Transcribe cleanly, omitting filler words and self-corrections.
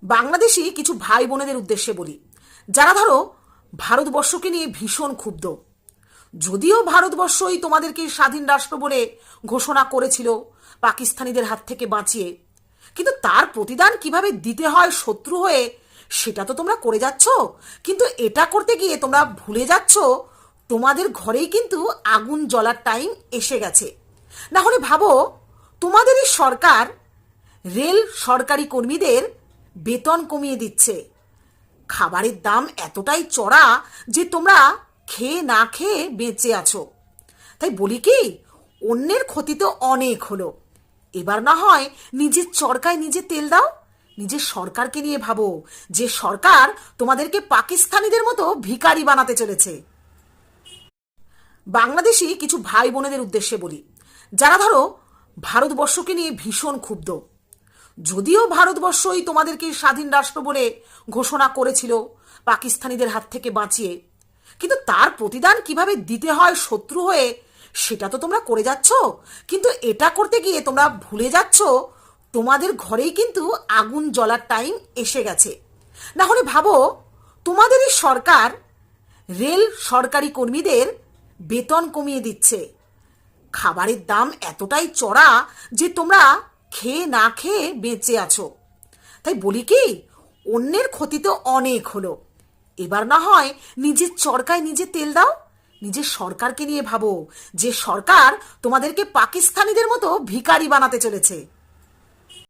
বাংলাদেশি কিছু ভাই বোনেদের উদ্দেশ্যে বলি, যারা ধরো ভারতবর্ষকে নিয়ে ভীষণ ক্ষুব্ধ। যদিও ভারতবর্ষই তোমাদেরকে স্বাধীন রাষ্ট্র বলে ঘোষণা করেছিল পাকিস্তানিদের হাত থেকে বাঁচিয়ে, কিন্তু তার প্রতিদান কিভাবে দিতে হয় শত্রু হয়ে সেটা তো তোমরা করে যাচ্ছ। কিন্তু এটা করতে গিয়ে তোমরা ভুলে যাচ্ছ তোমাদের ঘরেই কিন্তু আগুন জ্বলার টাইম এসে গেছে। না হলে ভাবো, তোমাদেরই সরকার রেল সরকারি কর্মীদের বেতন কমিয়ে দিচ্ছে। খাবারের দাম এতটাই চড়া যে তোমরা খেয়ে না খেয়ে বেঁচে আছো। তাই বলি কি, অন্যের ক্ষতি তো অনেক হলো, এবার না হয় নিজের চরকায় নিজে তেল দাও। নিজের সরকারকে নিয়ে ভাবো, যে সরকার তোমাদেরকে পাকিস্তানিদের মতো ভিখারি বানাতে চলেছে। বাংলাদেশি কিছু ভাই বোনেদের উদ্দেশ্যে বলি, যারা ধরো ভারতবর্ষকে নিয়ে ভীষণ ক্ষুব্ধ। যদিও ভারতবর্ষই তোমাদেরকে স্বাধীন রাষ্ট্র বলে ঘোষণা করেছিল পাকিস্তানিদের হাত থেকে বাঁচিয়ে, কিন্তু তার প্রতিদান কিভাবে দিতে হয় শত্রু হয়ে সেটা তো তোমরা করে যাচ্ছ। কিন্তু এটা করতে গিয়ে তোমরা ভুলে যাচ্ছ তোমাদের ঘরেই কিন্তু আগুন জ্বলার টাইম এসে গেছে। না হলে ভাবো, তোমাদেরই সরকার রেল সরকারি কর্মীদের বেতন কমিয়ে দিচ্ছে। খাবারের দাম এতটাই চড়া যে তোমরা খেয়ে না খেয়ে বেঁচে আছো। তাই বলি কি, অন্যের ক্ষতি তো অনেক হলো, এবার না হয় নিজের চরকায় নিজে তেল দাও। নিজের সরকারকে নিয়ে ভাবো, যে সরকার তোমাদেরকে পাকিস্তানিদের মতো ভিখারি বানাতে চলেছে।